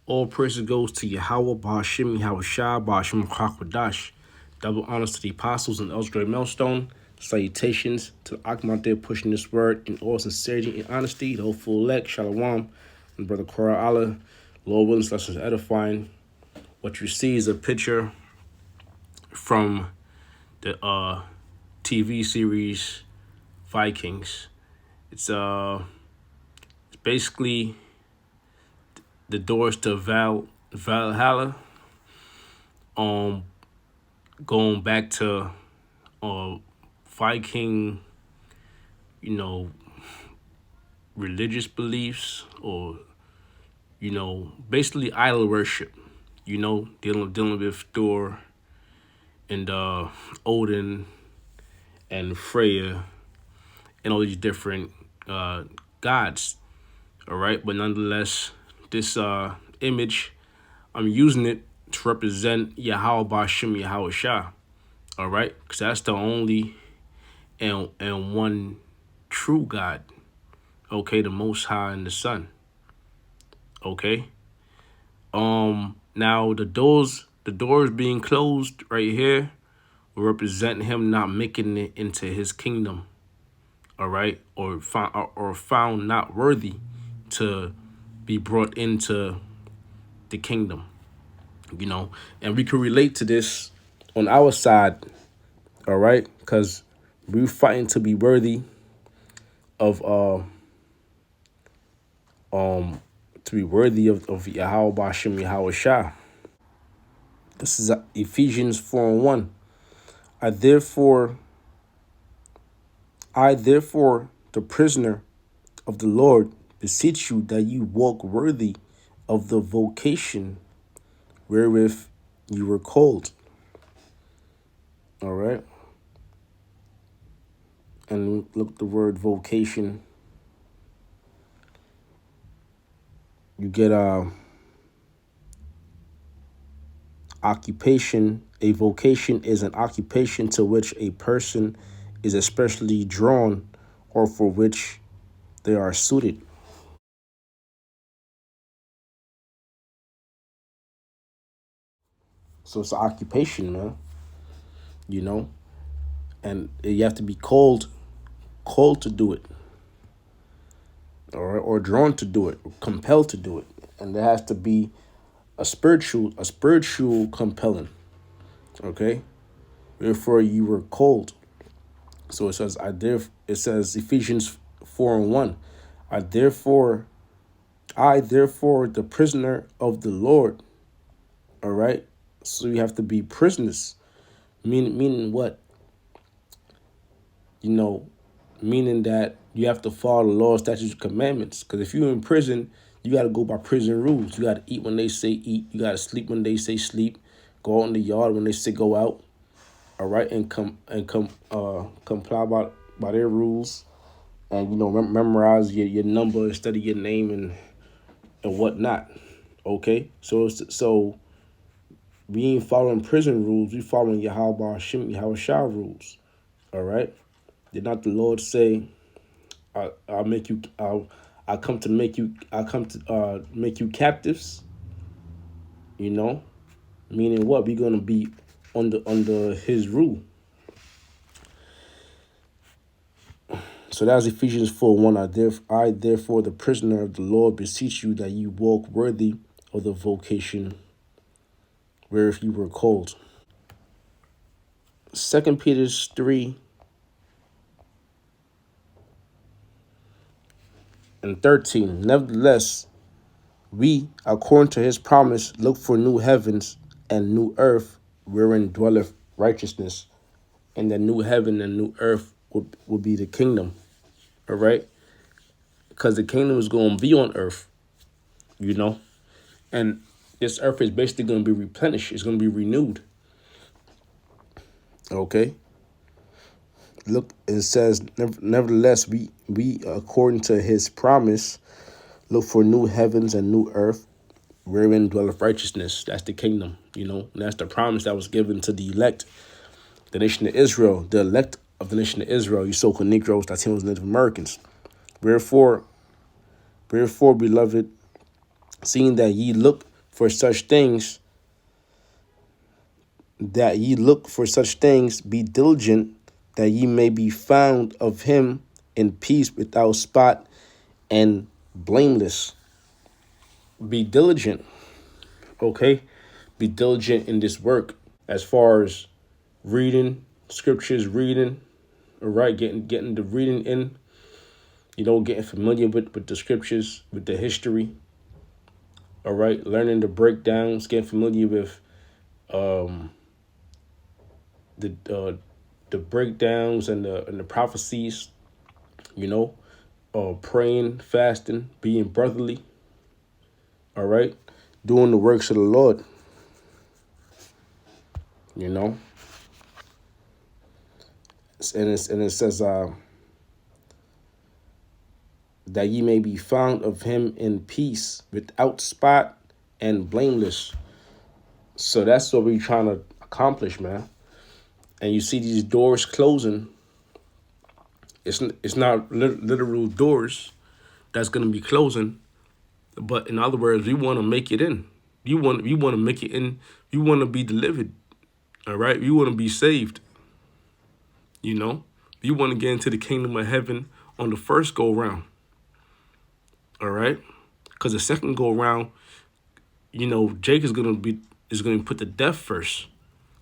All praises goes to Yahweh, Bahashim, Yahweh Shah, Bahashim Kwakwadash. Double honors to the apostles and elders great millstone. Salutations to the Akhmat there pushing this word in all sincerity and honesty. The whole full elect, Shalom, and Brother Korah Allah. Lord willing, lessons edifying. What you see is a picture from the TV series Vikings. It's basically the doors to Valhalla. Going back to Viking, religious beliefs, or basically idol worship. Dealing with Thor and Odin and Freya and all these different gods. All right, but nonetheless, this image, I'm using it to represent Yahweh Bashim Yahweh Shah. All right, because that's the only and one true God. Okay, the Most High and the Son. Okay. Now the doors being closed right here will represent him not making it into his kingdom. All right, or found not worthy to be brought into the kingdom. And we can relate to this on our side. All right, because we're fighting to be worthy of Yahweh Bashim Yahweh Shah. This is Ephesians 4:1. I therefore, the prisoner of the Lord, beseech you that you walk worthy of the vocation wherewith you were called. All right. And look the word vocation. You get occupation. A vocation is an occupation to which a person is especially drawn or for which they are suited. So it's an occupation, man. And you have to be called to do it, or drawn to do it, or compelled to do it, and there has to be a spiritual compelling. Okay, therefore you were called. So it says, It says Ephesians 4:1. I therefore, the prisoner of the Lord. All right. So you have to be prisoners. Meaning what? Meaning that you have to follow the law, statutes, and commandments. Because if you're in prison, you got to go by prison rules. You got to eat when they say eat. You got to sleep when they say sleep. Go out in the yard when they say go out. All right, and comply by their rules, and memorize your number instead of your name and whatnot. Okay, so we ain't following prison rules. We following Yahweh Shim Yahweh Shah rules. All right. Did not the Lord say, "I'll make you. I come to make you. I come to make you captives." Meaning what? We're gonna be under His rule. So that's Ephesians 4:1. I therefore, the prisoner of the Lord, beseech you that you walk worthy of the vocation whereof you were called. 2 Peter 3:13. Nevertheless, we, according to his promise, look for new heavens and new earth wherein dwelleth righteousness. And the new heaven and new earth will be the kingdom. All right? Because the kingdom is going to be on earth, And this earth is basically going to be replenished. It's going to be renewed. Okay? Look, it says, nevertheless, we according to his promise, look for new heavens and new earth wherein dwelleth righteousness. That's the kingdom, And that's the promise that was given to the elect, the nation of Israel, the elect of the nation of Israel, you so-called Negroes, Latinos, Native Americans. Wherefore, beloved, seeing that ye look for such things, that ye look for such things, be diligent, that ye may be found of him in peace, without spot and blameless. Be diligent, okay? Be diligent in this work as far as reading scriptures, reading, all right, getting the reading in, getting familiar with the scriptures, with the history, all right, learning the breakdowns, getting familiar with the the breakdowns and the prophecies, praying, fasting, being brotherly, all right, doing the works of the Lord, you know, and it says that ye may be found of him in peace, without spot and blameless. So that's what we're trying to accomplish, man. And you see these doors closing. It's not literal doors that's gonna be closing, but in other words, we want to make it in. You want to make it in. You want to be delivered. All right. You want to be saved. You want to get into the kingdom of heaven on the first go round. All right. Because the second go round, Jake is gonna put to death first.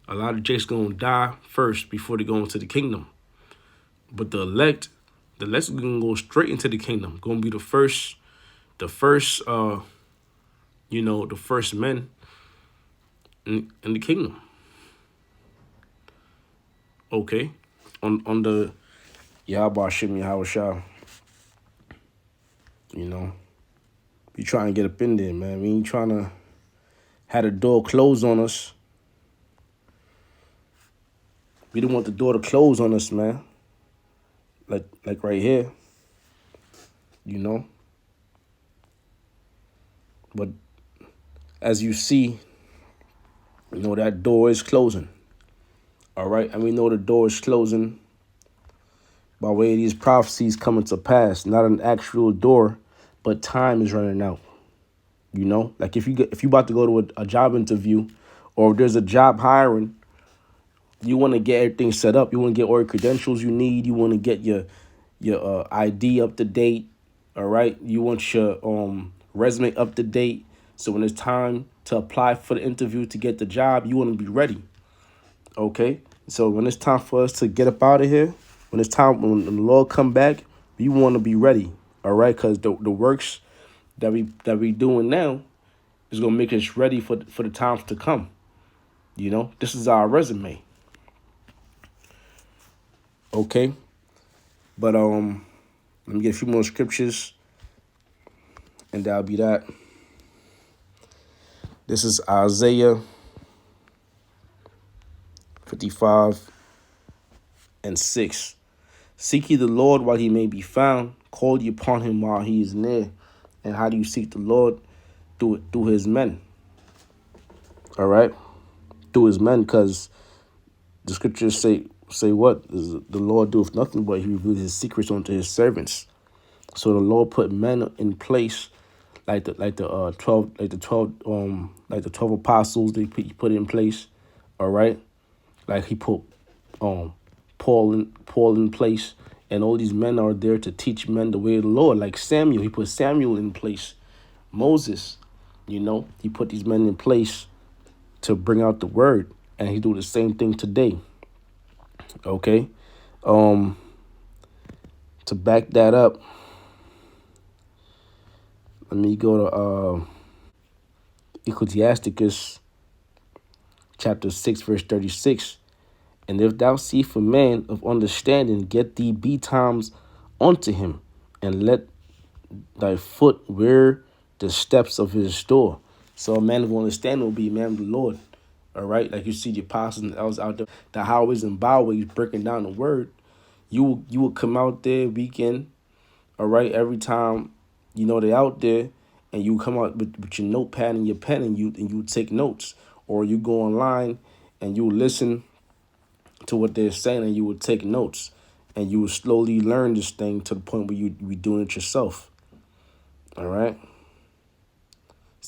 A lot of Jake's gonna die first before they go into the kingdom. But the elect's gonna go straight into the kingdom. Gonna be the first, the first men in the kingdom. Okay. On the Yahweh Shimmy Hawashah. We trying to get up in there, man. We ain't trying to have the door closed on us. We don't want the door to close on us, man. Like right here. But as you see, that door is closing. All right. And we know the door is closing by way of these prophecies coming to pass. Not an actual door, but time is running out. Like if you about to go to a job interview, or if there's a job hiring, you want to get everything set up. You want to get all your credentials you need. You want to get your ID up to date. All right. You want your resume up to date. So when it's time to apply for the interview to get the job, you want to be ready. Okay. So when it's time for us to get up out of here, when the Lord come back, we want to be ready. All right. Because the works that we doing now is gonna make us ready for the times to come. This is our resume. Okay. But let me get a few more scriptures, and that'll be that. This is Isaiah 55:6. Seek ye the Lord while he may be found. Call ye upon him while he is near. And how do you seek the Lord? Through his men. All right? Through his men, because the scriptures say what? The Lord doeth nothing but he reveals his secrets unto his servants. So the Lord put men in place, like the 12 apostles. He put in place. All right? Like he put Paul in place, and all these men are there to teach men the way of the Lord. Like Samuel, he put Samuel in place. Moses, he put these men in place to bring out the word, and he do the same thing today. Okay, to back that up, let me go to Ecclesiasticus chapter 6, verse 36. And if thou seest a man of understanding, get thee betimes unto him, and let thy foot wear the steps of his door. So a man of understanding will be a man of the Lord. All right, like you see the apostles and elders out there, the highways and byways breaking down the word. You will come out there weekend. All right, every time they out there, and you come out with your notepad and your pen, and you take notes, or you go online and you listen to what they're saying, and you would take notes, and you would slowly learn this thing to the point where you be doing it yourself. All right.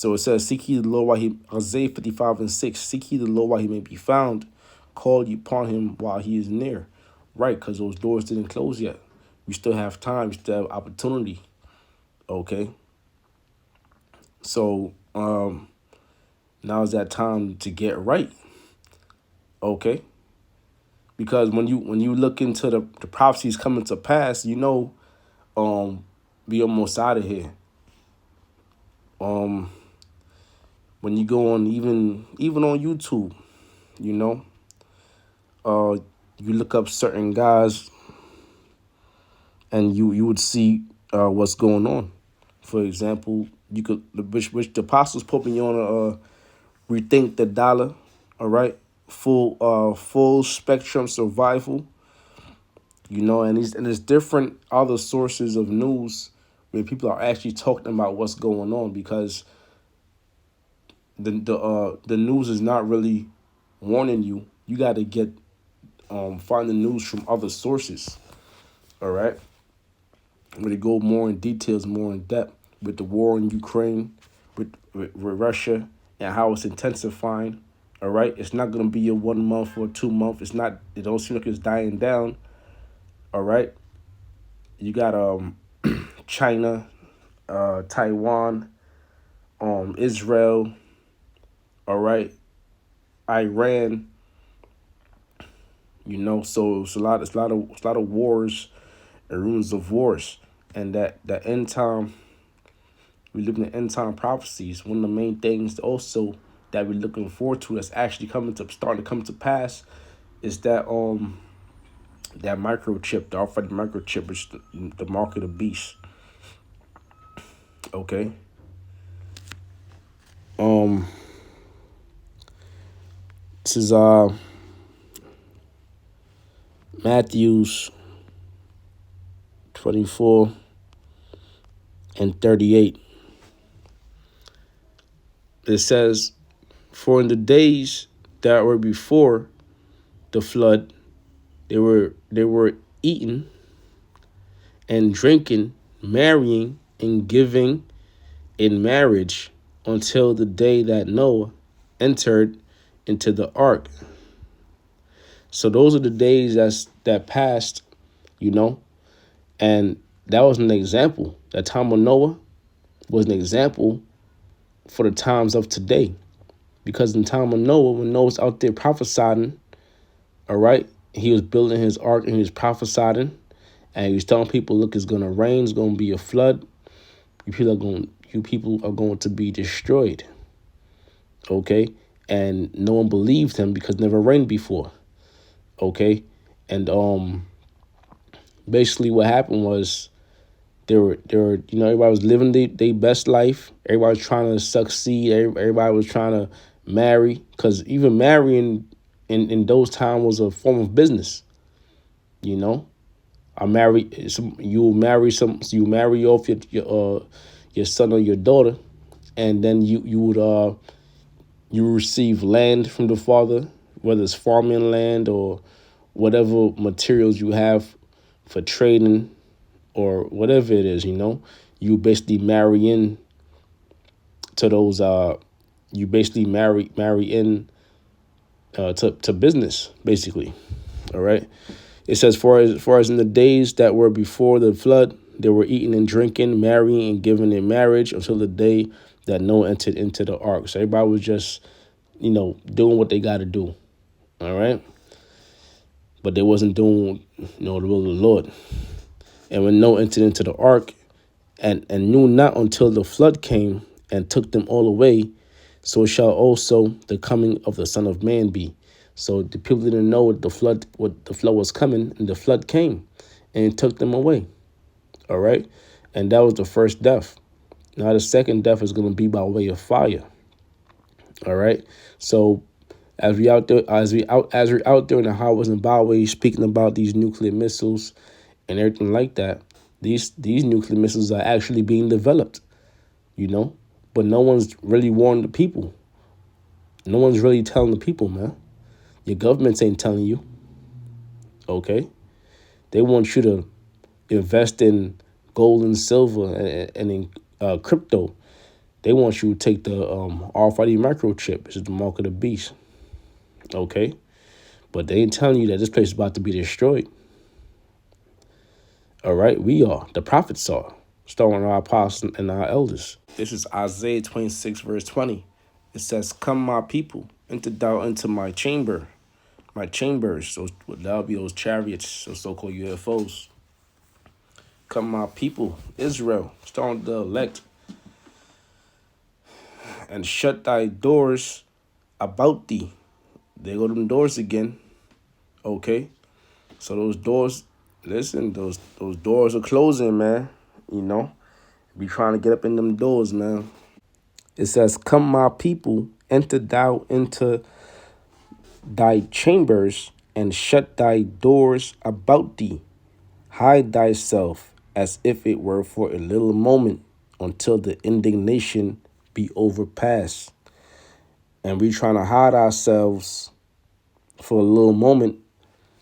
So it says, seek ye the Lord while he, Isaiah 55:6, seek ye the Lord while he may be found, call ye upon him while he is near. Right, because those doors didn't close yet. We still have time, we still have opportunity. Okay. So now is that time to get right. Okay. Because when you look into the prophecies coming to pass, we almost out of here. When you go on even on YouTube, you know, you look up certain guys and you would see what's going on. For example, you could which the apostles put me on rethink the dollar, all right, full spectrum survival, and there's different other sources of news where people are actually talking about what's going on, because the news is not really warning you. You got to get find the news from other sources, all right, where they go more in details, more in depth with the war in Ukraine, with Russia, and how it's intensifying. All right, it's not gonna be a 1 month or 2 month. It's not. It don't seem like it's dying down. All right, you got China, Taiwan, Israel. All right, Iran. So it's a lot of wars and rumors of wars, and that end time. We live in the end time prophecies. One of the main things also that we're looking forward to that's actually starting to come to pass is that microchip, the alphabet microchip, which is the mark of the beast. Okay. This is Matthew's 24:38. It says, "For in the days that were before the flood, they were eating and drinking, marrying and giving in marriage until the day that Noah entered into the ark." So those are the days that passed, and that was an example. That time of Noah was an example for the times of today. Because in the time of Noah, when Noah's out there prophesying, all right, he was building his ark and he was prophesying, and he was telling people, look, it's gonna rain, it's gonna be a flood. You people are going to be destroyed. Okay? And no one believed him because it never rained before. Okay? And basically what happened was everybody was living their best life. Everybody was trying to succeed. Everybody was trying to marry, because even marrying in those times was a form of business. I marry some. You marry off your son or your daughter, and then you receive land from the father, whether it's farming land or whatever materials you have for trading or whatever it is. You basically marry in to those. You basically marry in to business, basically. All right. It says, far as in the days that were before the flood, they were eating and drinking, marrying and giving in marriage until the day that Noah entered into the ark. So everybody was just, doing what they got to do. All right. But they wasn't doing, the will of the Lord. And when Noah entered into the ark and knew not until the flood came and took them all away, so shall also the coming of the Son of Man be. So the people didn't know what the flood was coming, and the flood came and it took them away. All right. And that was the first death. Now the second death is going to be by way of fire. All right. So as we're out there in the highways and byways speaking about these nuclear missiles and everything like that, these nuclear missiles are actually being developed, but no one's really warning the people. No one's really telling the people, man. Your governments ain't telling you. Okay. They want you to invest in gold and silver and in crypto. They want you to take the RFID microchip, which is the mark of the beast. Okay? But they ain't telling you that this place is about to be destroyed. All right? We are. The prophets are. Starting our apostles and our elders. This is Isaiah 26, verse 20. It says, "Come, my people, enter thou into my chamber. My chambers." So that'll be those chariots, those so-called UFOs. "Come, my people, Israel, starting the elect, and shut thy doors about thee." There go them doors again. Okay? So those doors, listen, those doors are closing, man. You know? Be trying to get up in them doors, man. It says, "Come, my people, enter thou into thy chambers, and shut thy doors about thee. Hide thyself as if it were for a little moment, until the indignation be overpassed." And we trying to hide ourselves for a little moment,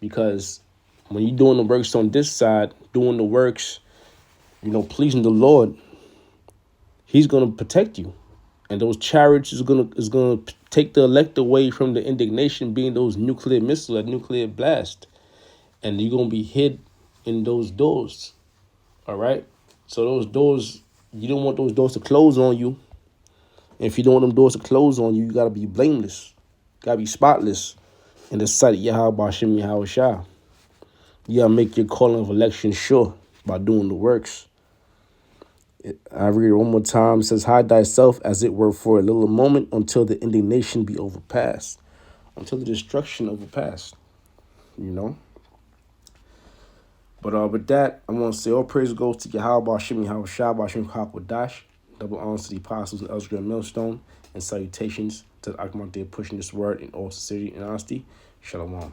because when you're doing the works on this side, doing the works, pleasing the Lord, He's gonna protect you. And those chariots is gonna take the elect away from the indignation, being those nuclear missiles, that nuclear blast. And you're gonna be hid in those doors. All right? So those doors, you don't want those doors to close on you. And if you don't want them doors to close on you, you gotta be blameless. You gotta be spotless in the sight of Yahweh Hashem Yahweh Shah. You gotta make your calling of election sure by doing the works. I read it one more time. It says, "Hide thyself as it were for a little moment, until the indignation be overpassed." Until the destruction overpassed. You know? But with that, I want to say all praise goes to Yahweh Hashem Yahweh Shah Hashem Hakwadash. Double honors to the apostles and elders of Millstone, and salutations to the Akmar pushing this word in all sincerity and honesty. Shalom.